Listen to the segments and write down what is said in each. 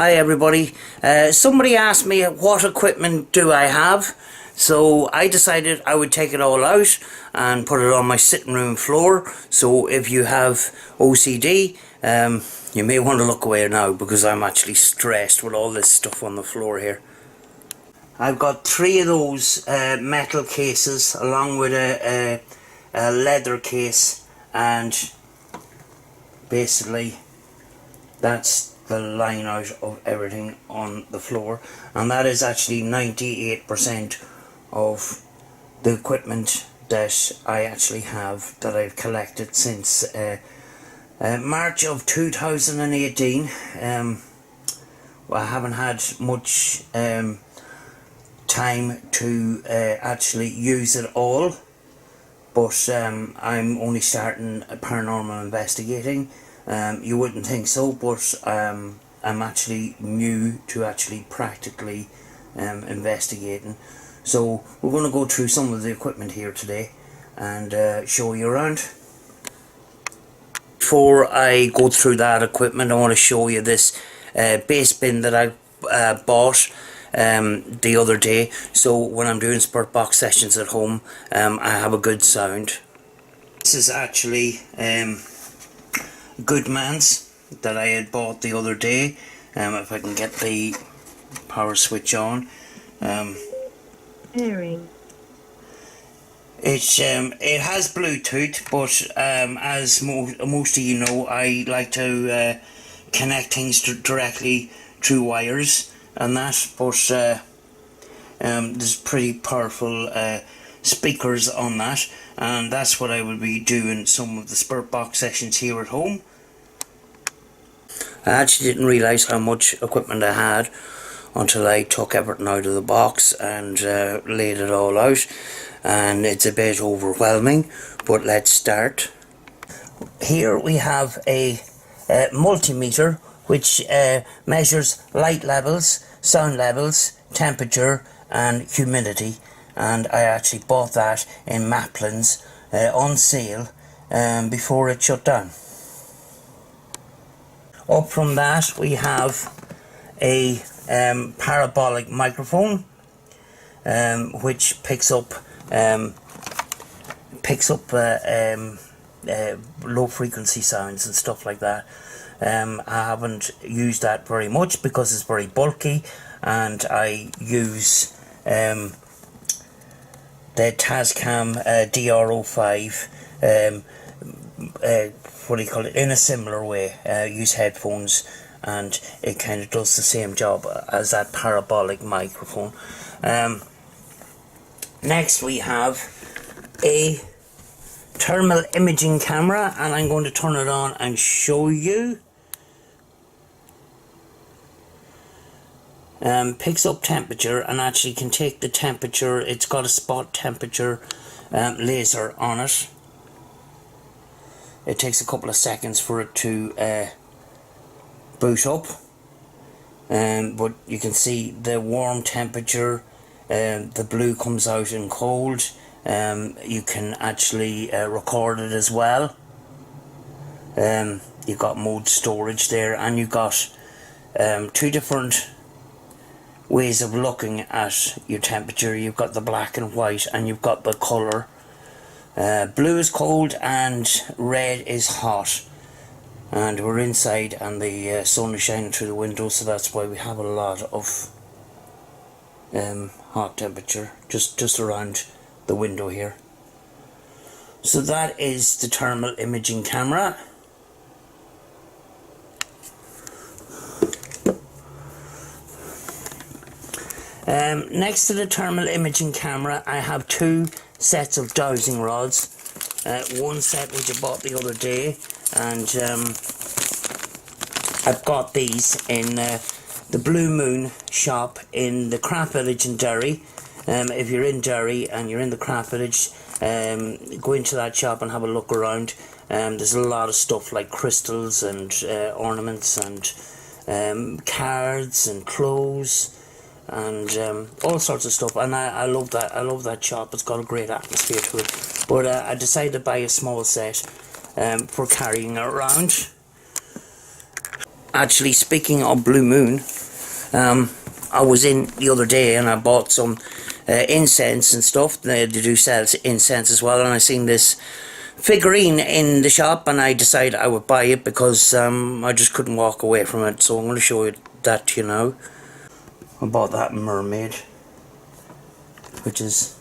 Hi everybody. Somebody asked me what equipment do I have, so I decided I would take it all out and put it on my sitting room floor. So if you have OCD, you may want to look away now because I'm actually stressed with all this stuff on the floor here. I've got 3 of those metal cases along with a leather case, and basically that's the line out of everything on the floor, and that is actually 98% of the equipment that I actually have that I've collected since March of 2018. I haven't had much time to actually use it all, but I'm only starting paranormal investigating. You wouldn't think so, but I'm actually new to actually practically investigating. So we're going to go through some of the equipment here today and show you around. Before I go through that equipment, I want to show you this bass bin that I bought the other day, so when I'm doing spurt box sessions at home, I have a good sound. This is actually Goodman's that I had bought the other day. If I can get the power switch on. Hearing. It has Bluetooth, but as most of you know, I like to connect things directly through wires and that, but there's pretty powerful speakers on that, and that's what I will be doing some of the spurt box sessions here at home. I actually didn't realise how much equipment I had until I took everything out of the box and laid it all out, and it's a bit overwhelming, but let's start. Here we have a multimeter which measures light levels, sound levels, temperature and humidity, and I actually bought that in Maplin's on sale before it shut down. Up from that we have a parabolic microphone which picks up low frequency sounds and stuff like that. I haven't used that very much because it's very bulky, and I use the Tascam DR05 in a similar way. Use headphones, and it kind of does the same job as that parabolic microphone. Next we have a thermal imaging camera, and I'm going to turn it on and show you. Picks up temperature and actually can take the temperature. It's got a spot temperature laser on it. It takes a couple of seconds for it to boot up, but you can see the warm temperature, the blue comes out in cold. You can actually record it as well. You've got mode storage there, and you've got 2 different ways of looking at your temperature. You've got the black and white, and you've got the colour. Blue is cold and red is hot, and we're inside and the sun is shining through the window, so that's why we have a lot of hot temperature just around the window here. So that is the thermal imaging camera. Next to the thermal imaging camera, I have 2 sets of dowsing rods. One set which I bought the other day, and I've got these in the Blue Moon shop in the Craft Village in Derry. If you're in Derry and you're in the Craft Village, go into that shop and have a look around. There's a lot of stuff like crystals and ornaments and cards and clothes and all sorts of stuff, and I love that. I love that shop. It's got a great atmosphere to it. But I decided to buy a small set for carrying it around. Actually, speaking of Blue Moon, I was in the other day and I bought some incense and stuff. They do sell incense as well, and I seen this figurine in the shop and I decided I would buy it because I just couldn't walk away from it. So I'm going to show you that to you now. I bought that mermaid, which is,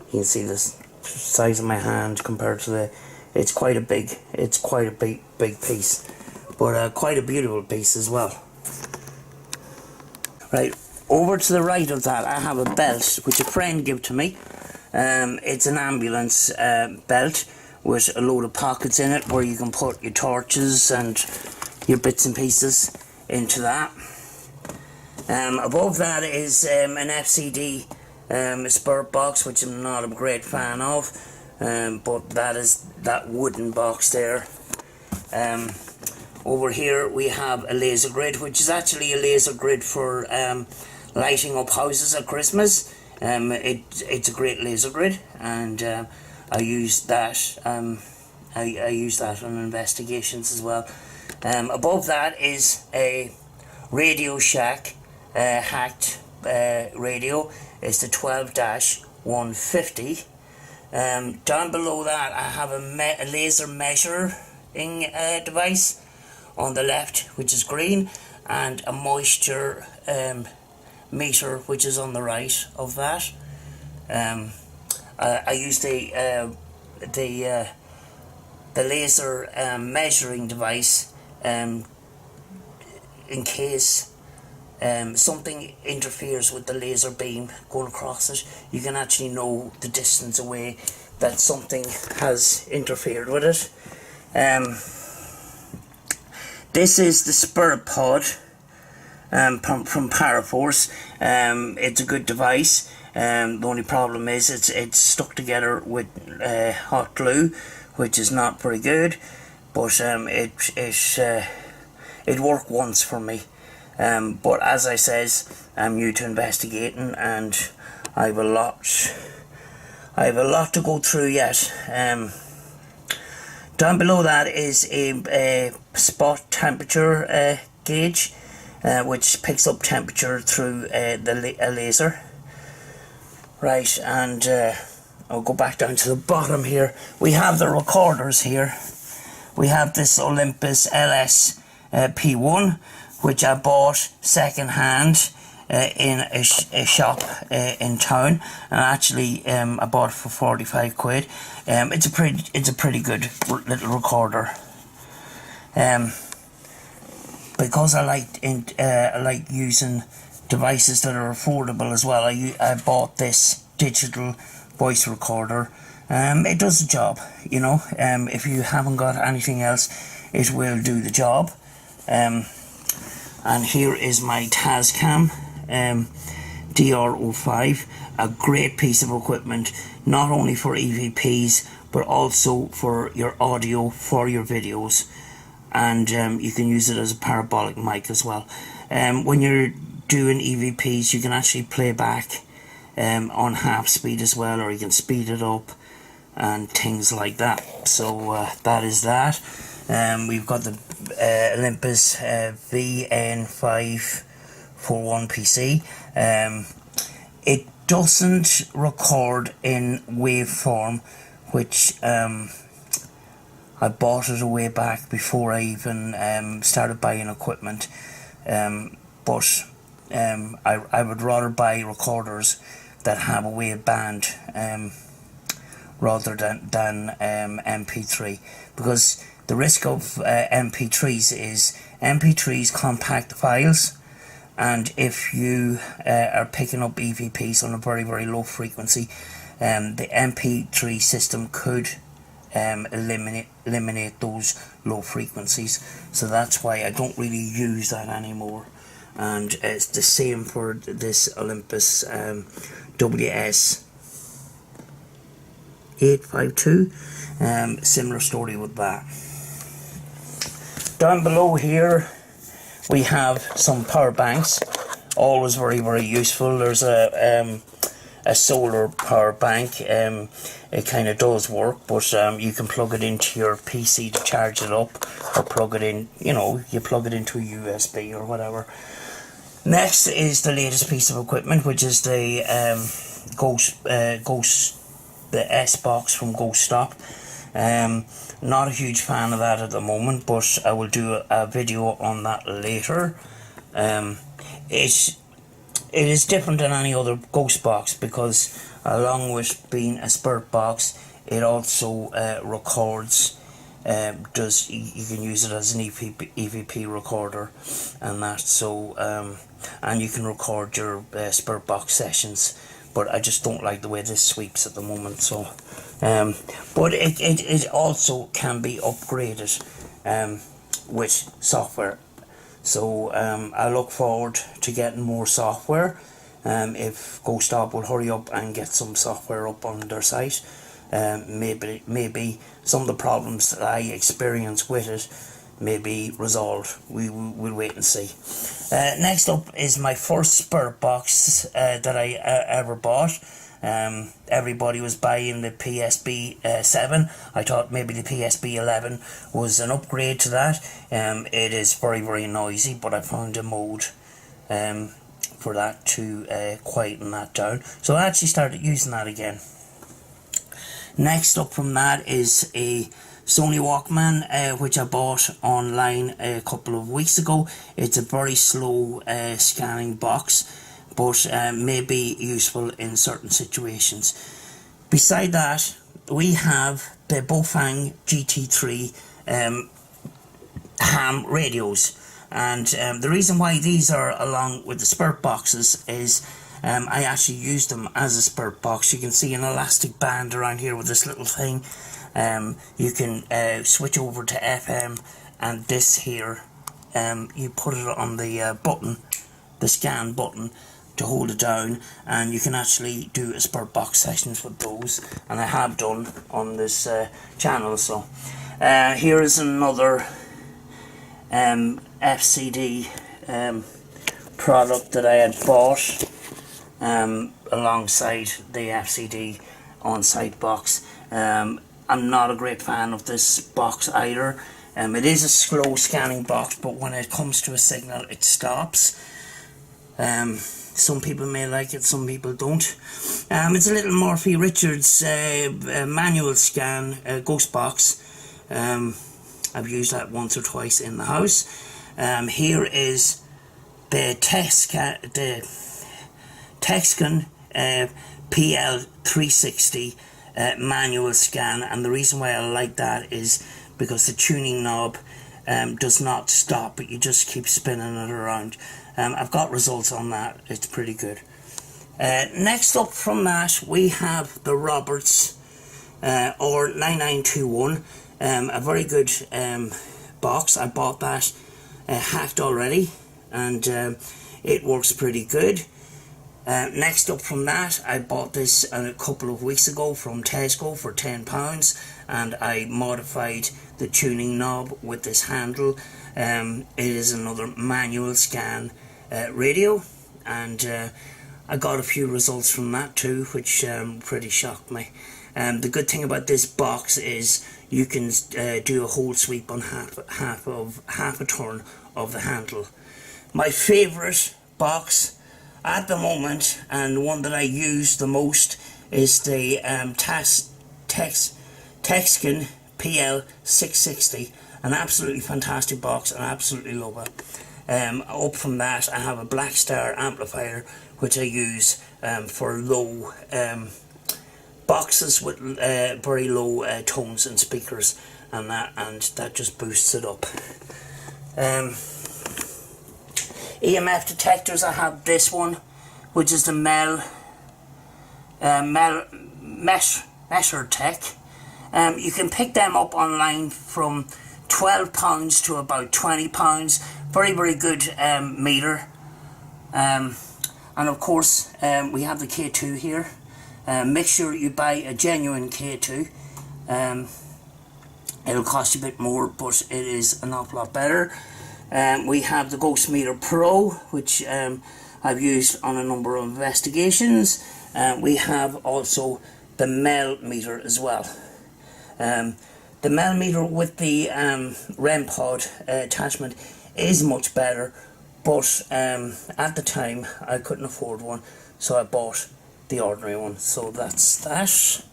you can see this size of my hand compared to the, it's quite a big piece, but quite a beautiful piece as well. Right, over to the right of that I have a belt which a friend gave to me. It's an ambulance belt with a load of pockets in it where you can put your torches and your bits and pieces into that. Above that is an FCD spirit box, which I'm not a great fan of, but that is that wooden box there. Over here we have a laser grid, which is actually a laser grid for lighting up houses at Christmas. It's a great laser grid, and I use that. I use that on investigations as well. Above that is a Radio Shack hacked radio. It's the 12-150. Down below that I have a laser measuring device on the left, which is green, and a moisture meter, which is on the right of that. I use the laser measuring device in case something interferes with the laser beam going across it. You can actually know the distance away that something has interfered with it. This is the Spirit Pod from Paraforce. It's a good device. The only problem is it's stuck together with hot glue, which is not very good. But it worked once for me. But as I says, I'm new to investigating, and I have a lot to go through yet. Down below that is a spot temperature gauge, which picks up temperature through a laser. Right, and I'll go back down to the bottom here. We have the recorders here. We have this Olympus LS P1, which I bought second hand in a shop in town, and actually I bought it for 45 quid. It's a pretty good little recorder. Because I like using devices that are affordable as well. I bought this digital voice recorder. It does the job, you know. If you haven't got anything else, it will do the job. And here is my Tascam DR05, a great piece of equipment, not only for EVPs but also for your audio for your videos, and you can use it as a parabolic mic as well. When you're doing EVPs, you can actually play back on half speed as well, or you can speed it up and things like that. So that is that. We've got the Olympus VN541 PC. It doesn't record in waveform, which I bought it a way back before I even started buying equipment. But I would rather buy recorders that have a wave band rather than MP3, because the risk of MP3s is MP3s compact files, and if you are picking up EVPs on a very, very low frequency, the MP3 system could eliminate those low frequencies. So that's why I don't really use that anymore. And it's the same for this Olympus WS852. Similar story with that. Down below here we have some power banks, always very, very useful. There's a a solar power bank. It kind of does work, but you can plug it into your PC to charge it up, or plug it in, you know, you plug it into a USB or whatever. Next is the latest piece of equipment, which is the the S box from Ghost Stop. Not a huge fan of that at the moment, but I will do a video on that later. It is different than any other ghost box, because along with being a spirit box, it also records. You can use it as an EVP recorder and that, so and you can record your spirit box sessions, but I just don't like the way this sweeps at the moment. So but it also can be upgraded with software. So I look forward to getting more software. If Ghost Stop will hurry up and get some software up on their site, maybe some of the problems that I experience with it may be resolved. We'll wait and see. Next up is my first spirit box that I ever bought. Everybody was buying the PSB 7. I thought maybe the PSB 11 was an upgrade to that. It is very, very noisy, but I found a mode for that to quieten that down. So I actually started using that again. Next up from that is a Sony Walkman, which I bought online a couple of weeks ago. It's a very slow scanning box, but may be useful in certain situations. Beside that, we have the Bofang GT3 ham radios, and the reason why these are along with the spirit boxes is I actually used them as a spirit box. You can see an elastic band around here with this little thing. You can switch over to FM, and this here, you put it on the button, the scan button, to hold it down, and you can actually do a spirit box sessions with those, and I have done on this channel. So here is another FCD product that I had bought alongside the FCD on-site box. I'm not a great fan of this box either. It is a slow scanning box, but when it comes to a signal, it stops. Some people may like it, some people don't. It's a little Murphy Richards manual scan ghost box. I've used that once or twice in the house. Here is the Texcan PL360 manual scan, and the reason why I like that is because the tuning knob does not stop, but you just keep spinning it around. I've got results on that. It's pretty good. Next up from that, we have the Roberts or 9921, a very good box. I bought that hacked already, and it works pretty good. Next up from that, I bought this a couple of weeks ago from Tesco for £10, and I modified the tuning knob with this handle. It is another manual scan radio, and I got a few results from that too, which pretty shocked me. The good thing about this box is you can do a whole sweep on half a turn of the handle. My favourite box at the moment, and the one that I use the most, is the Texcan PL660. An absolutely fantastic box, and I absolutely love it. Up from that, I have a Black Star amplifier, which I use for low boxes with very low tones and speakers, and that just boosts it up. EMF detectors, I have this one, which is the Mesher Tech. You can pick them up online from £12 to about £20. Very, very good meter. And of course, we have the K2 here. Make sure you buy a genuine K2. It'll cost you a bit more, but it is an awful lot better. We have the Ghost Meter Pro, which I've used on a number of investigations. We have also the Mel meter as well. The Mel meter with the REM pod attachment is much better, but at the time I couldn't afford one, so I bought the ordinary one. So that's that.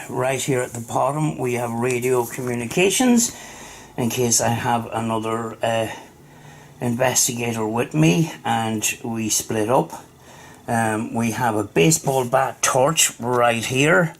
Right here at the bottom we have radio communications in case I have another investigator with me and we split up. We have a baseball bat torch right here.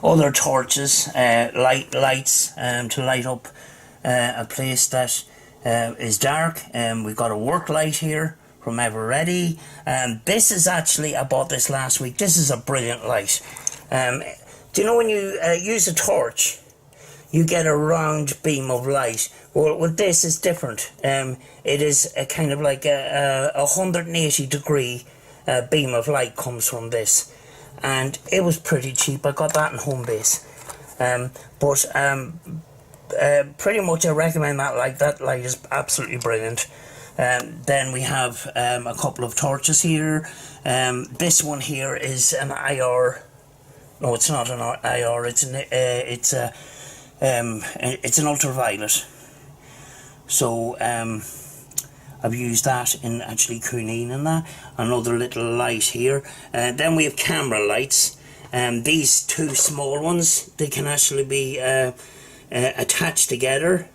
Other torches, lights to light up a place that is dark. We've got a work light here from Ever Ready. This is actually, I bought this last week. This is a brilliant light. Do you know when you use a torch, you get a round beam of light? Well, with this it's different. It is a kind of like a 180 degree beam of light comes from this. And it was pretty cheap. I got that in Home Base. Pretty much I recommend that light. That light is absolutely brilliant. Then we have a couple of torches here. This one here is an IR. No, it's not an IR. It's an ultraviolet. So I've used that in actually COONEEN and that. Another little light here. Then we have camera lights. These two small ones, they can actually be attached together.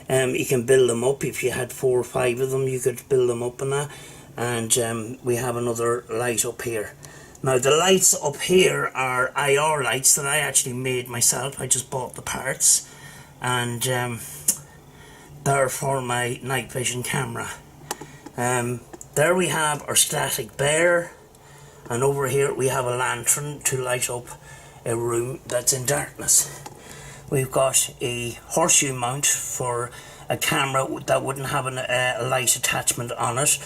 You can build them up. If you had 4 or 5 of them, you could build them up and that. And we have another light up here. Now the lights up here are IR lights that I actually made myself. I just bought the parts. And they're for my night vision camera. There we have our static bear, and over here we have a lantern to light up a room that's in darkness. We've got a horseshoe mount for a camera that wouldn't have a light attachment on it.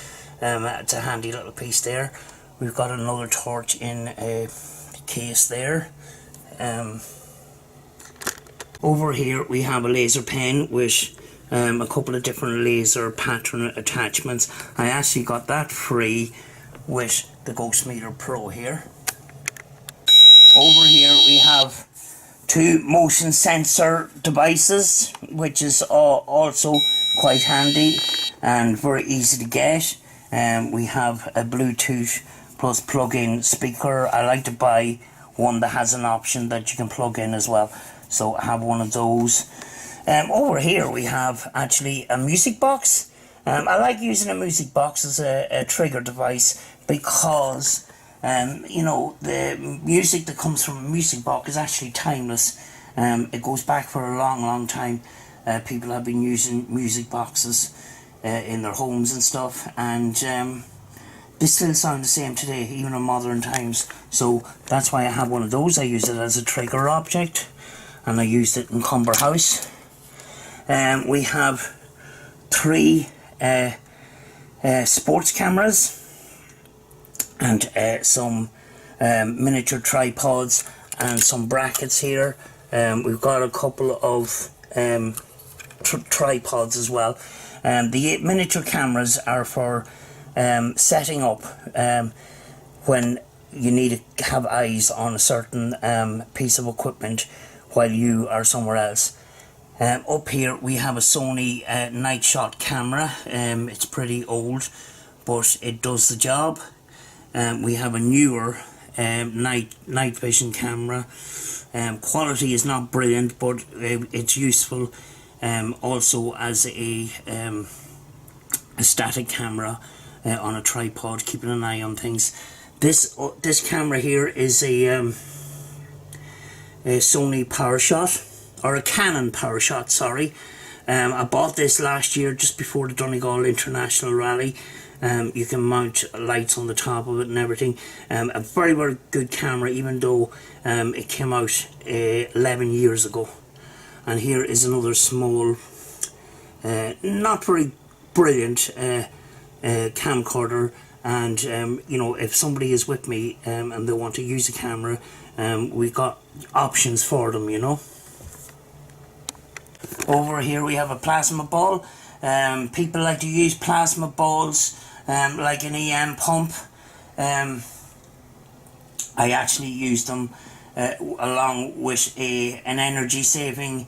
It's a handy little piece there. We've got another torch in a case there. Over here we have a laser pen with a couple of different laser pattern attachments. I actually got that free with the Ghost Meter Pro here. Over here we have 2 motion sensor devices, which is also quite handy and very easy to get. We have a Bluetooth plus plug-in speaker. I like to buy one that has an option that you can plug in as well, so I have one of those. Over here we have actually a music box. I like using a music box as a trigger device because you know, the music that comes from a music box is actually timeless. It goes back for a long time. People have been using music boxes in their homes and stuff, and they still sound the same today, even in modern times. So that's why I have one of those. I use it as a trigger object, and I used it in CUMBER house. We have 3 sports cameras and some miniature tripods and some brackets here. We've got a couple of tripods as well. The miniature cameras are for setting up when you need to have eyes on a certain piece of equipment while you are somewhere else. Up here we have a Sony night shot camera. It's pretty old, but it does the job. We have a newer night vision camera. Quality is not brilliant, but it's useful also as a static camera on a tripod, keeping an eye on things. This camera here is a Sony PowerShot, or a Canon PowerShot, sorry. I bought this last year just before the Donegal International Rally. You can mount lights on the top of it and everything. A very good camera, even though it came out 11 years ago. And here is another small, not very brilliant camcorder. And you know, if somebody is with me and they want to use a camera, we've got options for them, you know. Over here we have a plasma ball. People like to use plasma balls, like an EM pump. I actually use them along with an energy saving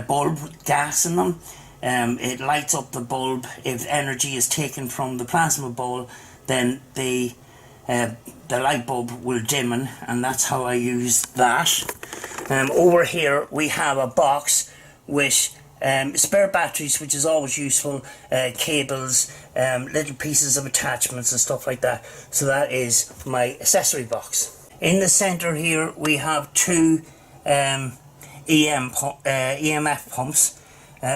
bulb gas in them. It lights up the bulb. If energy is taken from the plasma ball, then the light bulb will dimmen, and that's how I use that. Over here we have a box with spare batteries, which is always useful, cables, little pieces of attachments and stuff like that. So that is my accessory box. In the center here we have two EMF pumps,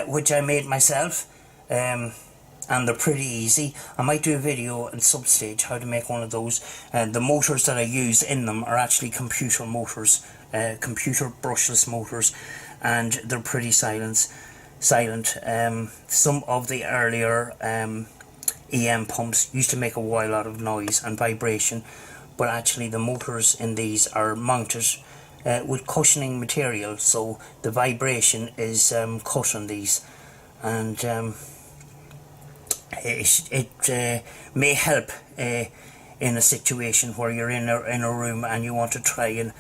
which I made myself, and they're pretty easy. I might do a video in some stage how to make one of those. The motors that I use in them are actually computer motors, computer brushless motors, and they're pretty silent. Some of the earlier EM pumps used to make a lot of noise and vibration, but actually the motors in these are mounted with cushioning material, so the vibration is cut on these, and it may help in a situation where you're in a room and you want to try and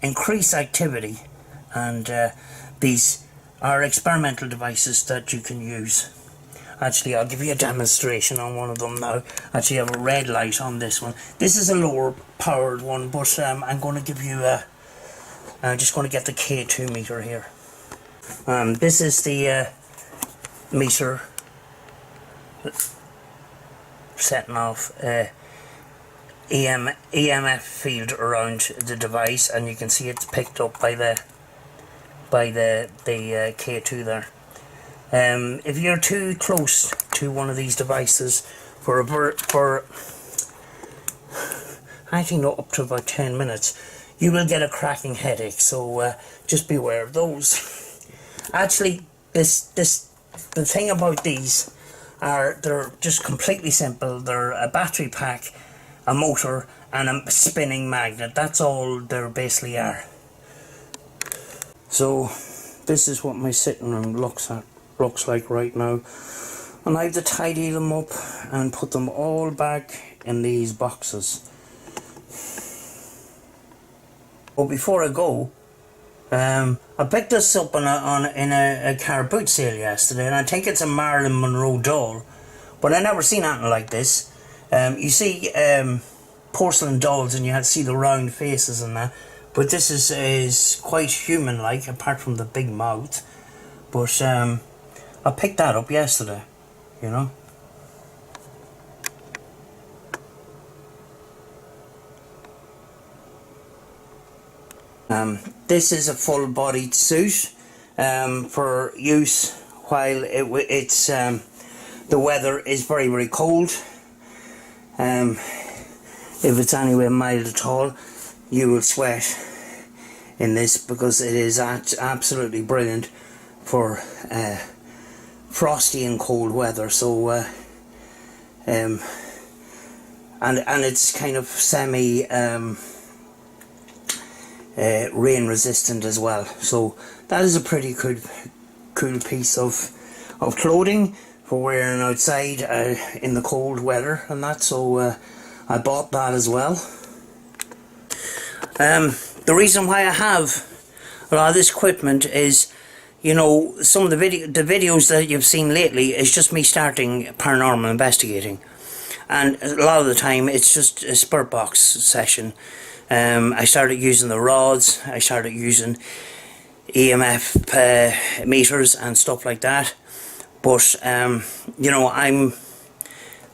increase activity, and these are experimental devices that you can use. Actually, I'll give you a demonstration on one of them now. Actually, I have a red light on this one. This is a lower powered one, but I'm going to give you I'm just going to get the K2 meter here. This is the meter setting off EMF field around the device, and you can see it's picked up by the K2 there. If you're too close to one of these devices for actually not up to about 10 minutes, you will get a cracking headache, so just beware of those. Actually, the thing about these are they're just completely simple. They're a battery pack, a motor, and a spinning magnet. That's all they basically are. So this is what my sitting room looks like right now, and I have to tidy them up and put them all back in these boxes. But before I go, I picked this up in a car boot sale yesterday, and I think it's a Marilyn Monroe doll, but I never seen anything like this. You see porcelain dolls and you had to see the round faces and that, but this is quite human-like apart from the big mouth. But I picked that up yesterday, you know. This is a full-bodied suit for use while it's the weather is very, very cold. If it's anywhere mild at all, you will sweat in this, because it is absolutely brilliant for frosty and cold weather. So and it's kind of semi rain resistant as well, so that is a pretty cool piece of clothing for wearing outside in the cold weather and that. So I bought that as well. The reason why I have a lot of this equipment is, you know, some of the videos that you've seen lately is just me starting paranormal investigating, and a lot of the time it's just a spurt box session. I started using the rods, I started using EMF meters and stuff like that, but you know, I'm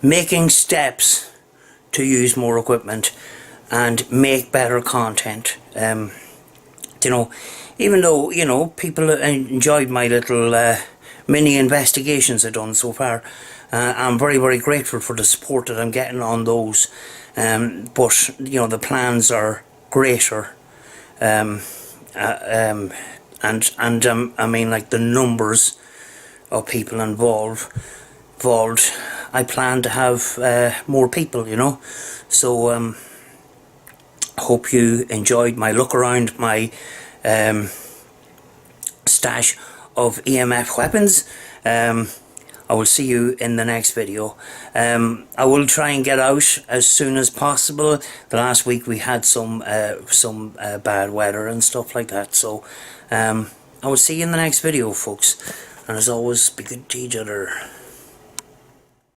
making steps to use more equipment and make better content. You know, even though, you know, people enjoyed my little mini investigations I've done so far, I'm very, very grateful for the support that I'm getting on those. But you know, the plans are greater, and I mean, like, the numbers of people involved. I plan to have more people, you know. So hope you enjoyed my look around my stash of EMF weapons. I will see you in the next video. I will try and get out as soon as possible. The last week we had some bad weather and stuff like that, so I will see you in the next video, folks, and as always, be good to each other.